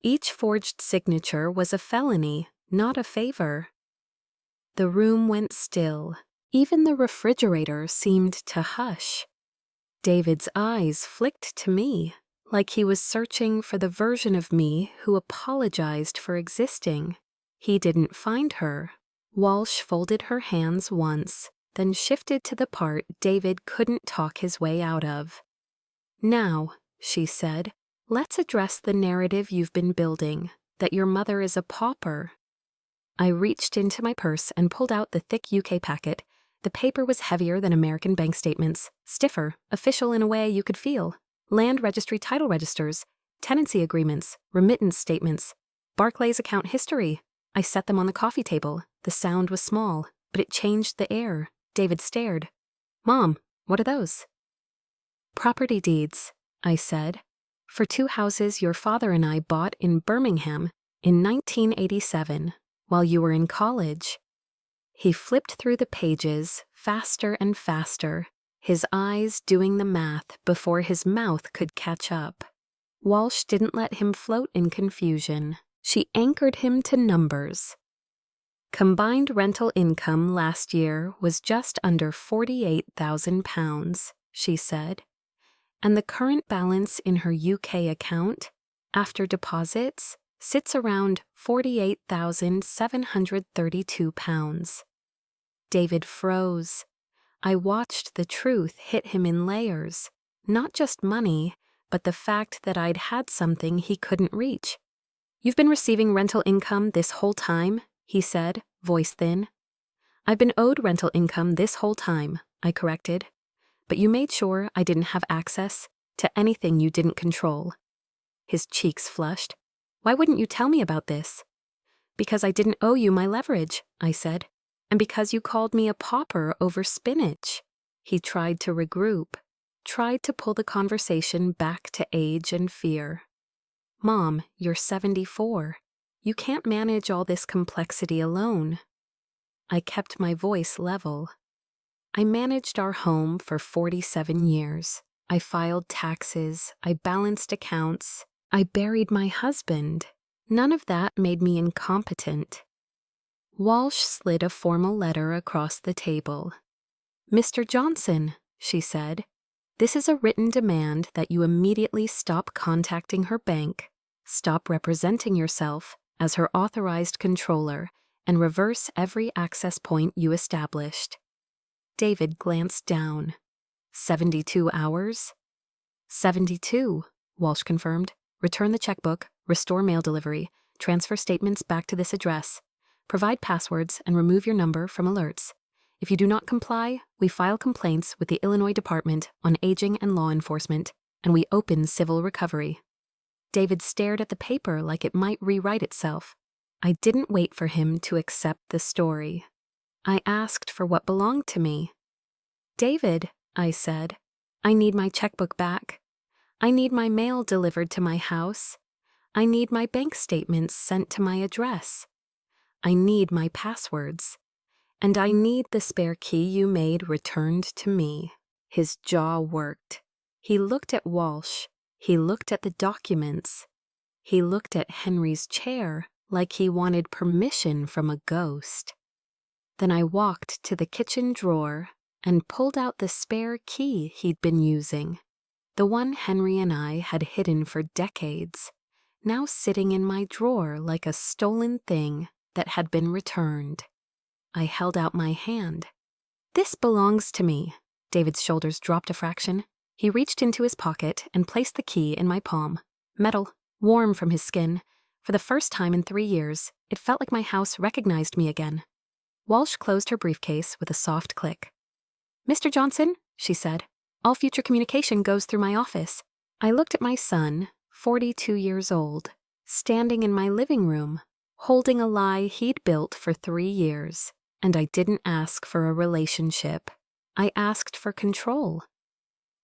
Each forged signature was a felony, not a favor. The room went still. Even the refrigerator seemed to hush. David's eyes flicked to me, like he was searching for the version of me who apologized for existing. He didn't find her. Walsh folded her hands once, then shifted to the part David couldn't talk his way out of. "Now," she said, "let's address the narrative you've been building, that your mother is a pauper." I reached into my purse and pulled out the thick UK packet. The paper was heavier than American bank statements, stiffer, official in a way you could feel. Land registry title registers, tenancy agreements, remittance statements, Barclays account history. I set them on the coffee table. The sound was small, but it changed the air. David stared. "Mom, what are those?" "Property deeds," I said, "for 2 houses your father and I bought in Birmingham in 1987, while you were in college." He flipped through the pages, faster and faster, his eyes doing the math before his mouth could catch up. Walsh didn't let him float in confusion. She anchored him to numbers. Combined rental income last year was just under £48,000, she said, and the current balance in her UK account, after deposits, sits around £48,732. David froze. I watched the truth hit him in layers, not just money, but the fact that I'd had something he couldn't reach. "You've been receiving rental income this whole time," he said, voice thin. "I've been owed rental income this whole time," I corrected. "But you made sure I didn't have access to anything you didn't control." His cheeks flushed. "Why wouldn't you tell me about this?" "Because I didn't owe you my leverage," I said, "and because you called me a pauper over spinach." He tried to regroup, tried to pull the conversation back to age and fear. "Mom, you're 74. You can't manage all this complexity alone." I kept my voice level. "I managed our home for 47 years. I filed taxes, I balanced accounts, I buried my husband. None of that made me incompetent." Walsh slid a formal letter across the table. "Mr. Johnson," she said, "this is a written demand that you immediately stop contacting her bank, stop representing yourself as her authorized controller, and reverse every access point you established." David glanced down. 72 hours? 72, Walsh confirmed. "Return the checkbook, restore mail delivery, transfer statements back to this address, provide passwords, and remove your number from alerts. If you do not comply, we file complaints with the Illinois Department on Aging and Law Enforcement, and we open civil recovery." David stared at the paper like it might rewrite itself. I didn't wait for him to accept the story. I asked for what belonged to me. "David," I said, "I need my checkbook back. I need my mail delivered to my house. I need my bank statements sent to my address. I need my passwords. And I need the spare key you made returned to me." His jaw worked. He looked at Walsh. He looked at the documents. He looked at Henry's chair like he wanted permission from a ghost. Then I walked to the kitchen drawer and pulled out the spare key he'd been using, the one Henry and I had hidden for decades, now sitting in my drawer like a stolen thing that had been returned. I held out my hand. "This belongs to me." David's shoulders dropped a fraction. He reached into his pocket and placed the key in my palm. Metal, warm from his skin. For the first time in 3 years, it felt like my house recognized me again. Walsh closed her briefcase with a soft click. "Mr. Johnson," she said, All future communication goes through my office. I looked at my son, 42 years old, standing in my living room, holding a lie he'd built for 3 years, and I didn't ask for a relationship. I asked for control.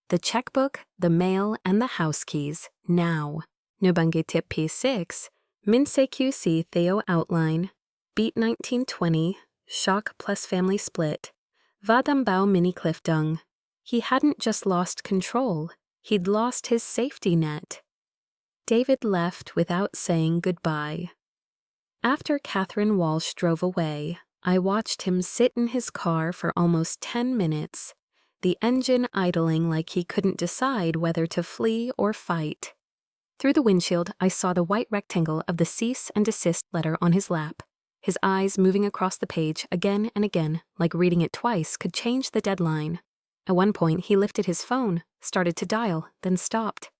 The checkbook, the mail, and the house keys, now. Nubangi tip P6, Min CQC Theo outline, beat 1920, shock plus family split, Vadambao mini cliff dung. He hadn't just lost control, he'd lost his safety net. David left without saying goodbye. After Catherine Walsh drove away, I watched him sit in his car for almost 10 minutes, the engine idling like he couldn't decide whether to flee or fight. Through the windshield, I saw the white rectangle of the cease and desist letter on his lap. His eyes moving across the page again and again, like reading it twice could change the deadline. At one point, he lifted his phone, started to dial, then stopped.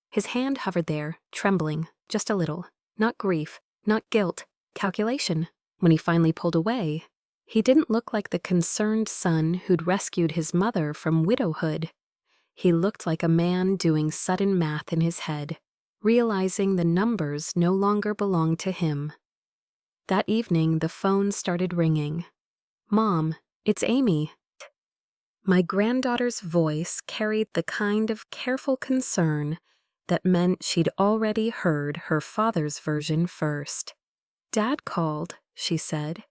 His hand hovered there, trembling, just a little. Not grief, not guilt, calculation. When he finally pulled away, he didn't look like the concerned son who'd rescued his mother from widowhood. He looked like a man doing sudden math in his head, realizing the numbers no longer belonged to him. That evening, the phone started ringing. "Mom, it's Amy." My granddaughter's voice carried the kind of careful concern that meant she'd already heard her father's version first. "Dad called," she said.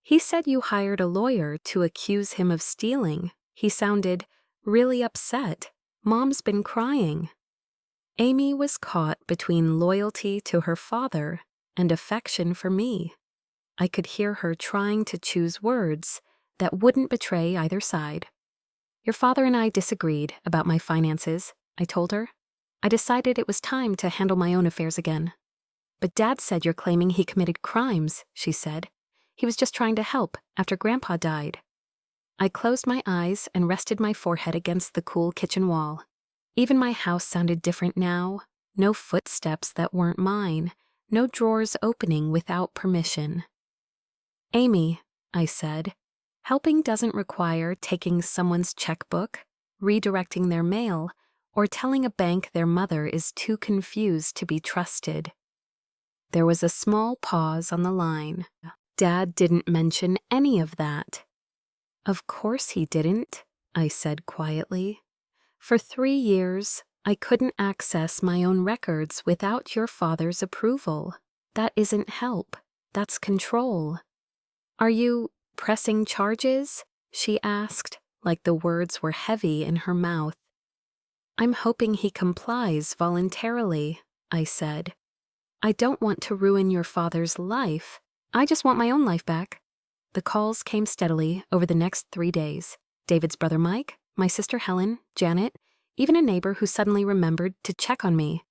"He said you hired a lawyer to accuse him of stealing. He sounded really upset. Mom's been crying." Amy was caught between loyalty to her father and affection for me. I could hear her trying to choose words that wouldn't betray either side. "Your father and I disagreed about my finances," I told her. "I decided it was time to handle my own affairs again." "But Dad said you're claiming he committed crimes," she said. "He was just trying to help after Grandpa died." I closed my eyes and rested my forehead against the cool kitchen wall. Even my house sounded different now. No footsteps that weren't mine. No drawers opening without permission. "Amy," I said, "helping doesn't require taking someone's checkbook, redirecting their mail, or telling a bank their mother is too confused to be trusted." There was a small pause on the line. Dad didn't mention any of that. "Of course he didn't," I said quietly. "For 3 years, I couldn't access my own records without your father's approval. That isn't help. That's control." "Are you pressing charges?" she asked, like the words were heavy in her mouth. "I'm hoping he complies voluntarily," I said. "I don't want to ruin your father's life. I just want my own life back." The calls came steadily over the next 3 days. David's brother Mike, my sister Helen, Janet, even a neighbor who suddenly remembered to check on me.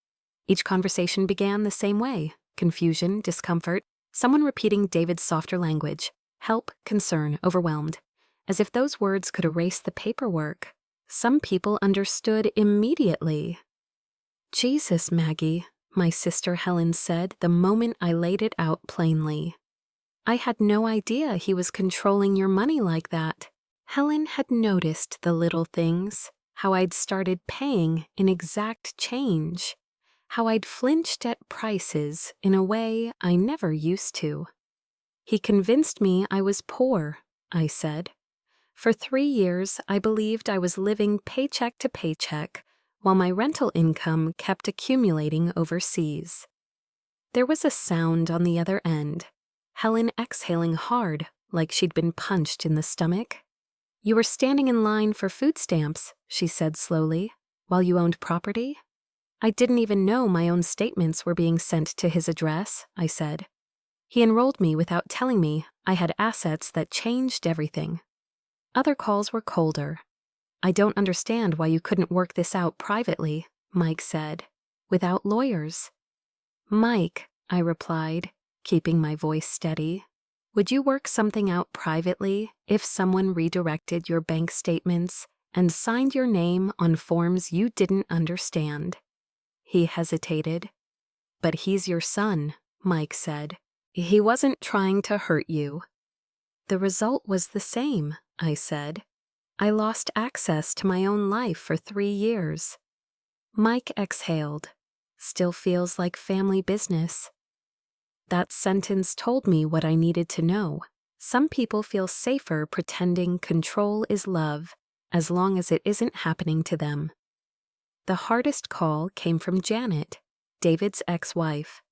Each conversation began the same way: confusion, discomfort, someone repeating David's softer language, help, concern, overwhelmed, as if those words could erase the paperwork. Some people understood immediately. "Jesus, Maggie," my sister Helen said the moment I laid it out plainly. "I had no idea he was controlling your money like that." Helen had noticed the little things, how I'd started paying in exact change, how I'd flinched at prices in a way I never used to. "He convinced me I was poor," I said. "For 3 years, I believed I was living paycheck to paycheck, while my rental income kept accumulating overseas." There was a sound on the other end, Helen exhaling hard, like she'd been punched in the stomach. "You were standing in line for food stamps," she said slowly, "while you owned property?" "I didn't even know my own statements were being sent to his address," I said. "He enrolled me without telling me I had assets that changed everything." Other calls were colder. "I don't understand why you couldn't work this out privately," Mike said, "without lawyers." "Mike," I replied, keeping my voice steady, "would you work something out privately if someone redirected your bank statements and signed your name on forms you didn't understand?" He hesitated. "But he's your son," Mike said. "He wasn't trying to hurt you." "The result was the same," I said. I lost access to my own life for 3 years. Mike exhaled. Still feels like family business. That sentence told me what I needed to know. Some people feel safer pretending control is love, as long as it isn't happening to them. The hardest call came from Janet, David's ex-wife.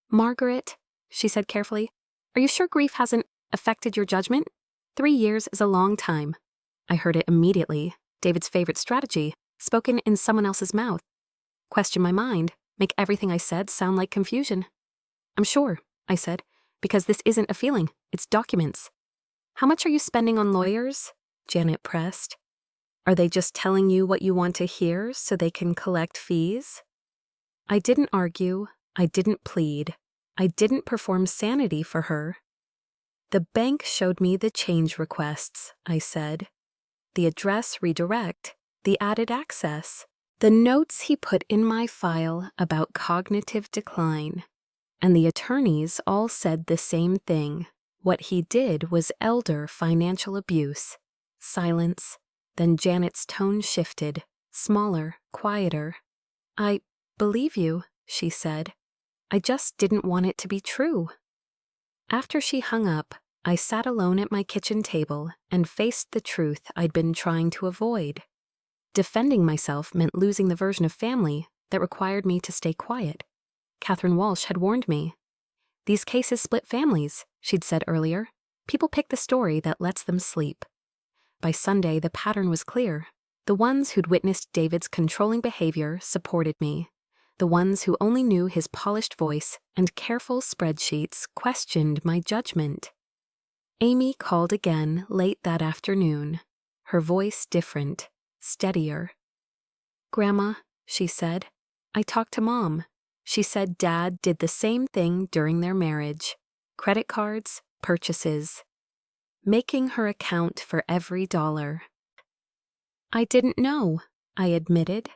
"Margaret," she said carefully, "are you sure grief hasn't affected your judgment? 3 years is a long time." I heard it immediately, David's favorite strategy, spoken in someone else's mouth. Question my mind, make everything I said sound like confusion. "I'm sure," I said, "because this isn't a feeling, it's documents." "How much are you spending on lawyers?" Janet pressed. "Are they just telling you what you want to hear so they can collect fees?" I didn't argue, I didn't plead, I didn't perform sanity for her. "The bank showed me the change requests," I said. "The address redirect, the added access, the notes he put in my file about cognitive decline. And the attorneys all said the same thing. What he did was elder financial abuse." Silence. Then Janet's tone shifted, smaller, quieter. "I believe you," she said. "I just didn't want it to be true." After she hung up, I sat alone at my kitchen table and faced the truth I'd been trying to avoid. Defending myself meant losing the version of family that required me to stay quiet. Catherine Walsh had warned me. "These cases split families," she'd said earlier. "People pick the story that lets them sleep." By Sunday, the pattern was clear. The ones who'd witnessed David's controlling behavior supported me. The ones who only knew his polished voice and careful spreadsheets questioned my judgment. Amy called again late that afternoon, her voice different, steadier. "Grandma," she said, "I talked to Mom. She said Dad did the same thing during their marriage. Credit cards, purchases. Making her account for every dollar." "I didn't know," I admitted.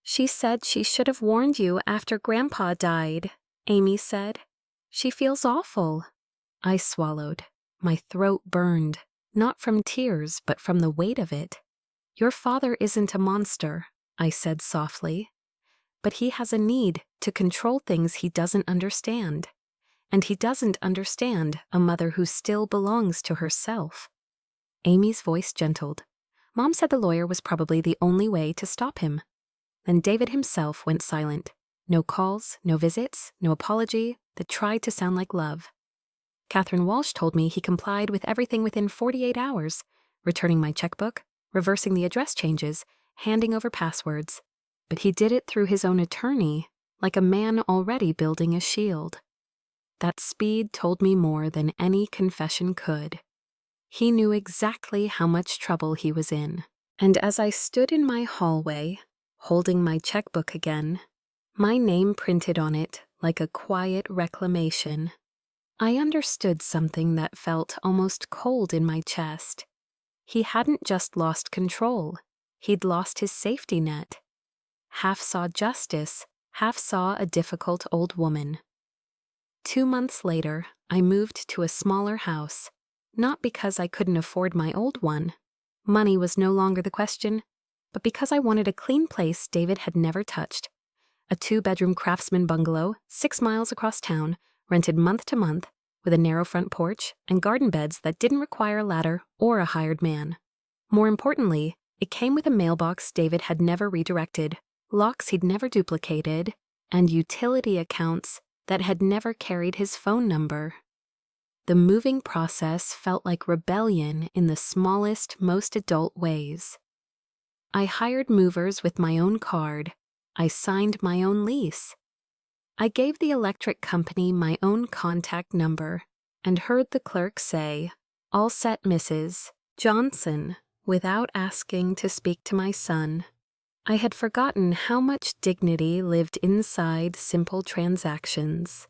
"She said she should have warned you after Grandpa died," Amy said. "She feels awful." I swallowed. My throat burned, not from tears, but from the weight of it. "Your father isn't a monster," I said softly. "But he has a need to control things he doesn't understand. And he doesn't understand a mother who still belongs to herself." Amy's voice gentled. "Mom said the lawyer was probably the only way to stop him." Then David himself went silent. No calls, no visits, no apology that tried to sound like love. Catherine Walsh told me he complied with everything within 48 hours, returning my checkbook, reversing the address changes, handing over passwords. But he did it through his own attorney, like a man already building a shield. That speed told me more than any confession could. He knew exactly how much trouble he was in. And as I stood in my hallway, holding my checkbook again, my name printed on it like a quiet reclamation, I understood something that felt almost cold in my chest. He hadn't just lost control. He'd lost his safety net. Half saw justice, half saw a difficult old woman. 2 months later, I moved to a smaller house, not because I couldn't afford my old one. Money was no longer the question, but because I wanted a clean place David had never touched. A 2-bedroom craftsman bungalow, 6 miles across town, rented month to month, with a narrow front porch and garden beds that didn't require a ladder or a hired man. More importantly, it came with a mailbox David had never redirected, locks he'd never duplicated, and utility accounts that had never carried his phone number. The moving process felt like rebellion in the smallest, most adult ways. I hired movers with my own card. I signed my own lease. I gave the electric company my own contact number and heard the clerk say, "All set, Mrs. Johnson," without asking to speak to my son. I had forgotten how much dignity lived inside simple transactions.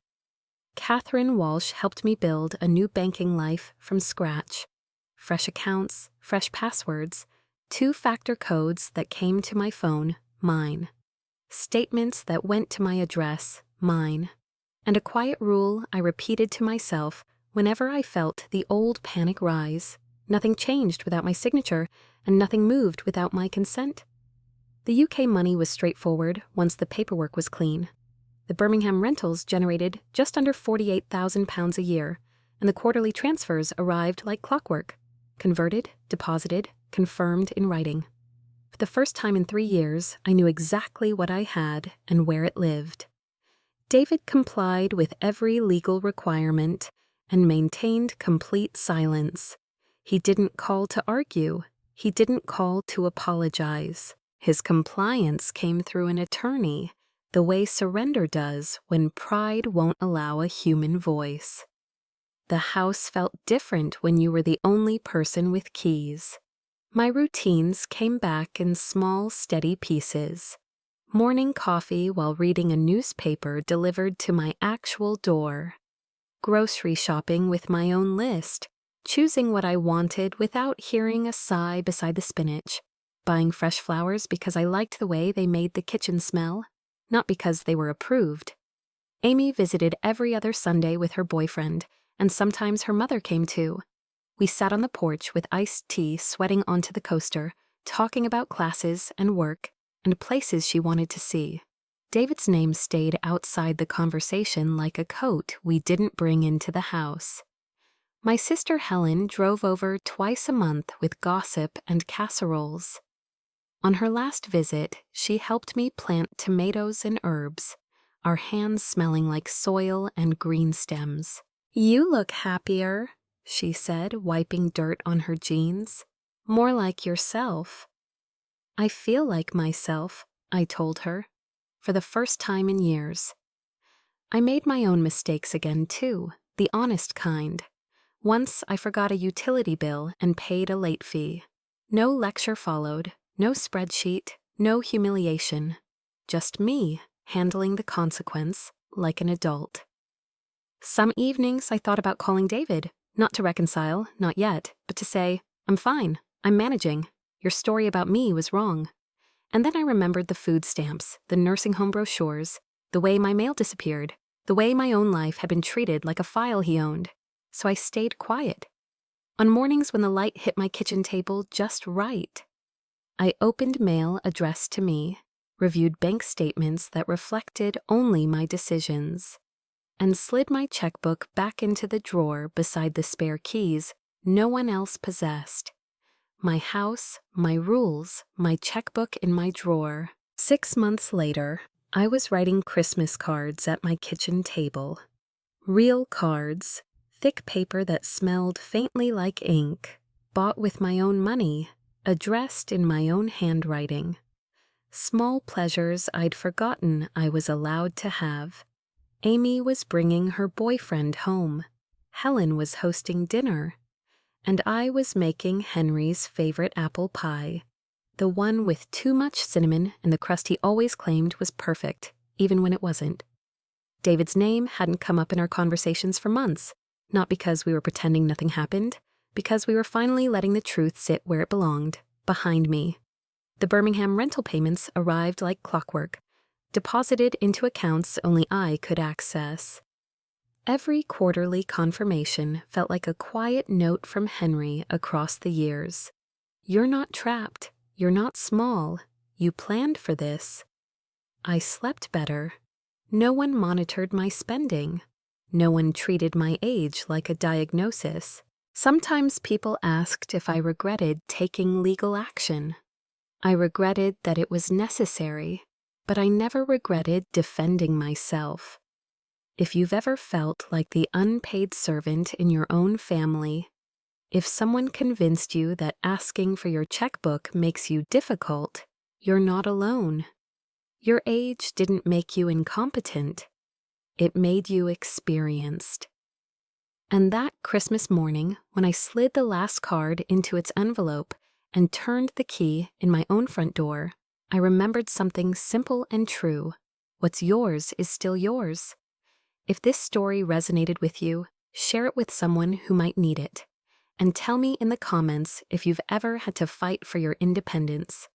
Catherine Walsh helped me build a new banking life from scratch. Fresh accounts, fresh passwords, 2-factor codes that came to my phone, mine. Statements that went to my address, mine. And a quiet rule I repeated to myself whenever I felt the old panic rise. Nothing changed without my signature, and nothing moved without my consent. The UK money was straightforward once the paperwork was clean. The Birmingham rentals generated just under £48,000 a year, and the quarterly transfers arrived like clockwork, converted, deposited, confirmed in writing. For the first time in 3 years, I knew exactly what I had and where it lived. David complied with every legal requirement and maintained complete silence. He didn't call to argue. He didn't call to apologize. His compliance came through an attorney, the way surrender does when pride won't allow a human voice. The house felt different when you were the only person with keys. My routines came back in small, steady pieces. Morning coffee while reading a newspaper delivered to my actual door. Grocery shopping with my own list, choosing what I wanted without hearing a sigh beside the spinach. Buying fresh flowers because I liked the way they made the kitchen smell, not because they were approved. Amy visited every other Sunday with her boyfriend, and sometimes her mother came too. We sat on the porch with iced tea sweating onto the coaster, talking about classes and work and places she wanted to see. David's name stayed outside the conversation like a coat we didn't bring into the house. My sister Helen drove over twice a month with gossip and casseroles. On her last visit, she helped me plant tomatoes and herbs, our hands smelling like soil and green stems. "You look happier," she said, wiping dirt on her jeans. "More like yourself." "I feel like myself," I told her, for the first time in years. I made my own mistakes again, too, the honest kind. Once I forgot a utility bill and paid a late fee. No lecture followed, no spreadsheet, no humiliation. Just me handling the consequence like an adult. Some evenings I thought about calling David, not to reconcile, not yet, but to say, "I'm fine, I'm managing. Your story about me was wrong." And then I remembered the food stamps, the nursing home brochures, the way my mail disappeared, the way my own life had been treated like a file he owned. So I stayed quiet. On mornings when the light hit my kitchen table just right, I opened mail addressed to me, reviewed bank statements that reflected only my decisions, and slid my checkbook back into the drawer beside the spare keys no one else possessed. My house, my rules, my checkbook in my drawer. 6 months later, I was writing Christmas cards at my kitchen table. Real cards, thick paper that smelled faintly like ink, bought with my own money, addressed in my own handwriting. Small pleasures I'd forgotten I was allowed to have. Amy was bringing her boyfriend home. Helen was hosting dinner. And I was making Henry's favorite apple pie, the one with too much cinnamon and the crust he always claimed was perfect, even when it wasn't. David's name hadn't come up in our conversations for months, not because we were pretending nothing happened, because we were finally letting the truth sit where it belonged, behind me. The Birmingham rental payments arrived like clockwork, deposited into accounts only I could access. Every quarterly confirmation felt like a quiet note from Henry across the years. "You're not trapped. You're not small. You planned for this." I slept better. No one monitored my spending. No one treated my age like a diagnosis. Sometimes people asked if I regretted taking legal action. I regretted that it was necessary, but I never regretted defending myself. If you've ever felt like the unpaid servant in your own family, if someone convinced you that asking for your checkbook makes you difficult, you're not alone. Your age didn't make you incompetent. It made you experienced. And that Christmas morning, when I slid the last card into its envelope and turned the key in my own front door, I remembered something simple and true. What's yours is still yours. If this story resonated with you, share it with someone who might need it. And tell me in the comments if you've ever had to fight for your independence.